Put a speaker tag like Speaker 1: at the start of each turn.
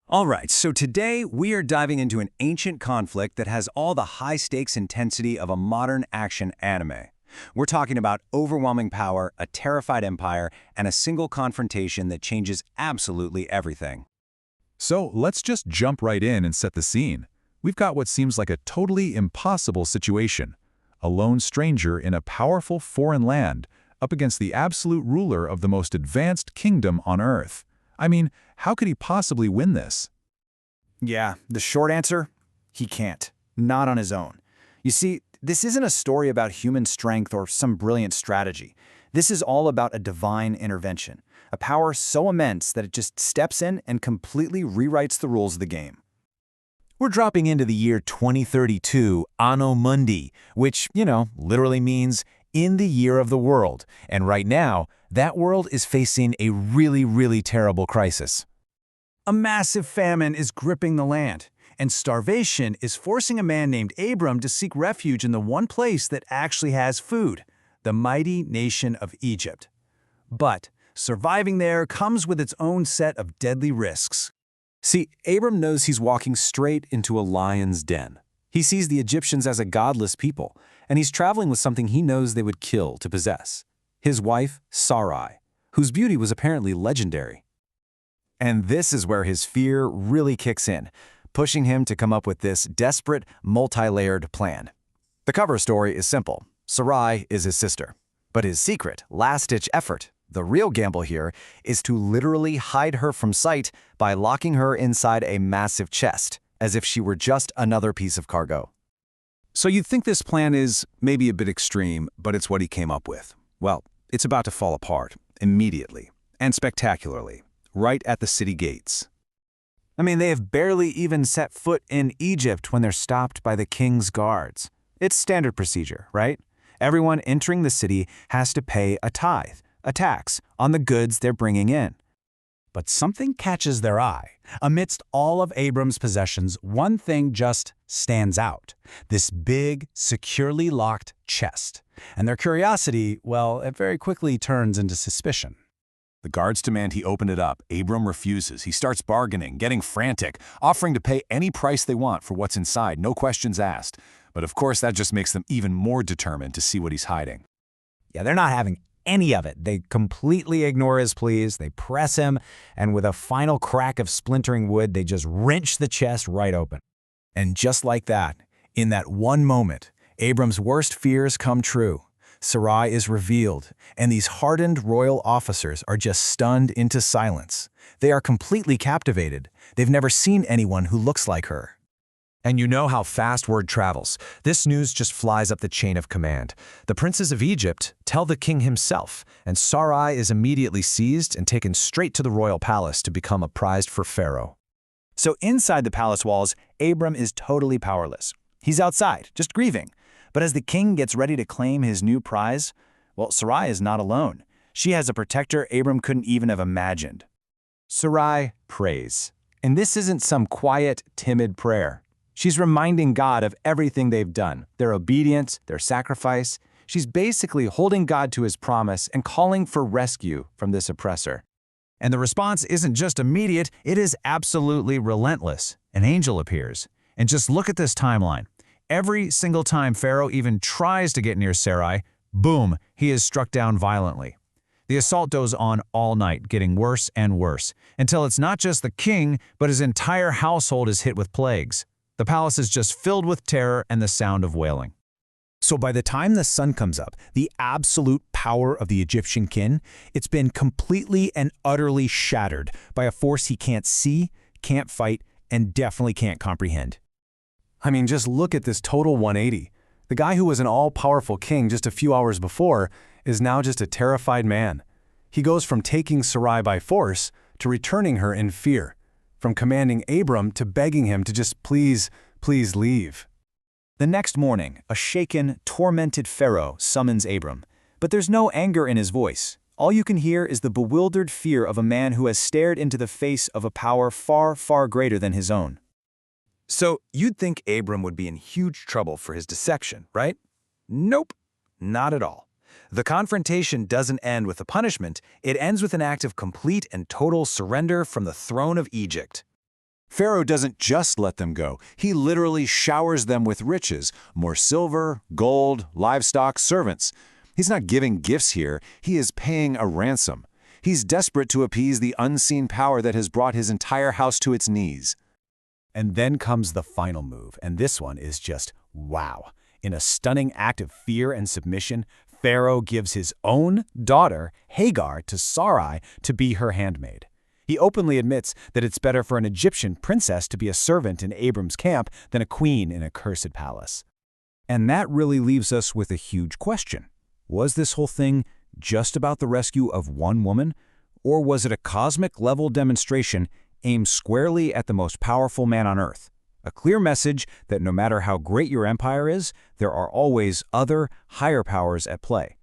Speaker 1: All right, so today we are diving into an ancient conflict that has all the high-stakes intensity of a modern action anime. We're talking about overwhelming power, a terrified empire, and a single confrontation that changes absolutely everything.
Speaker 2: So let's just jump right in and set the scene. We've got what seems like a totally impossible situation. A lone stranger in a powerful foreign land, up against the absolute ruler of the most advanced kingdom on Earth. I mean, how could he possibly win this?
Speaker 3: Yeah, the short answer? He can't. Not on his own. You see, this isn't a story about human strength or some brilliant strategy. This is all about a divine intervention, a power so immense that it just steps in and completely rewrites the rules of the game.
Speaker 4: We're dropping into the year 2032, Anno Mundi, which, literally means in the year of the world. And right now, that world is facing a really terrible crisis.
Speaker 5: A massive famine is gripping the land, and starvation is forcing a man named Abram to seek refuge in the one place that actually has food, the mighty nation of Egypt. But surviving there comes with its own set of deadly risks.
Speaker 1: See, Abram knows he's walking straight into a lion's den. He sees the Egyptians as a godless people, and he's traveling with something he knows they would kill to possess. His wife, Sarai, whose beauty was apparently legendary. And this is where his fear really kicks in, pushing him to come up with this desperate, multi-layered plan. The cover story is simple. Sarai is his sister. But his secret, last-ditch effort, the real gamble here, is to literally hide her from sight by locking her inside a massive chest, as if she were just another piece of cargo. So you'd think this plan is maybe a bit extreme, but it's what he came up with. Well, it's about to fall apart, immediately, and spectacularly, right at the city gates.
Speaker 4: I mean, they have barely even set foot in Egypt when they're stopped by the king's guards. It's standard procedure, right? Everyone entering the city has to pay a tithe, a tax, on the goods they're bringing in.
Speaker 5: But something catches their eye. Amidst all of Abram's possessions, one thing just stands out. This big, securely locked chest. And their curiosity, well, it very quickly turns into suspicion.
Speaker 2: The guards demand he open it up. Abram refuses. He starts bargaining, getting frantic, offering to pay any price they want for what's inside, no questions asked. But of course, that just makes them even more determined to see what he's hiding.
Speaker 4: Yeah, they're not having any of it. They completely ignore his pleas, they press him, and with a final crack of splintering wood, they just wrench the chest right open.
Speaker 5: And just like that, in that one moment, Abram's worst fears come true. Sarai is revealed, and these hardened royal officers are just stunned into silence. They are completely captivated. They've never seen anyone who looks like her.
Speaker 6: And you know how fast word travels. This news just flies up the chain of command. The princes of Egypt tell the king himself, and Sarai is immediately seized and taken straight to the royal palace to become a prize for Pharaoh.
Speaker 3: So inside the palace walls, Abram is totally powerless. He's outside, just grieving. But as the king gets ready to claim his new prize, well, Sarai is not alone. She has a protector Abram couldn't even have imagined.
Speaker 4: Sarai prays. And this isn't some quiet, timid prayer. She's reminding God of everything they've done, their obedience, their sacrifice. She's basically holding God to his promise and calling for rescue from this oppressor. And the response isn't just immediate, it is absolutely relentless. An angel appears. And just look at this timeline. Every single time Pharaoh even tries to get near Sarai, boom, he is struck down violently. The assault goes on all night, getting worse and worse, until it's not just the king, but his entire household is hit with plagues. The palace is just filled with terror and the sound of wailing.
Speaker 5: So by the time the sun comes up, the absolute power of the Egyptian king, it's been completely and utterly shattered by a force he can't see, can't fight, and definitely can't comprehend.
Speaker 1: I mean, just look at this total 180. The guy who was an all-powerful king just a few hours before is now just a terrified man. He goes from taking Sarai by force to returning her in fear, from commanding Abram to begging him to just please leave.
Speaker 3: The next morning, a shaken, tormented Pharaoh summons Abram. But there's no anger in his voice. All you can hear is the bewildered fear of a man who has stared into the face of a power far greater than his own.
Speaker 1: So you'd think Abram would be in huge trouble for his deception, right? Nope, not at all. The confrontation doesn't end with a punishment, it ends with an act of complete and total surrender from the throne of Egypt.
Speaker 2: Pharaoh doesn't just let them go. He literally showers them with riches, more silver, gold, livestock, servants. He's not giving gifts here. He is paying a ransom. He's desperate to appease the unseen power that has brought his entire house to its knees.
Speaker 4: And then comes the final move, and this one is just wow. In a stunning act of fear and submission, Pharaoh gives his own daughter, Hagar, to Sarai to be her handmaid. He openly admits that it's better for an Egyptian princess to be a servant in Abram's camp than a queen in a cursed palace.
Speaker 1: And that really leaves us with a huge question. Was this whole thing just about the rescue of one woman, or was it a cosmic-level demonstration aimed squarely at the most powerful man on Earth? A clear message that no matter how great your empire is, there are always other, higher powers at play.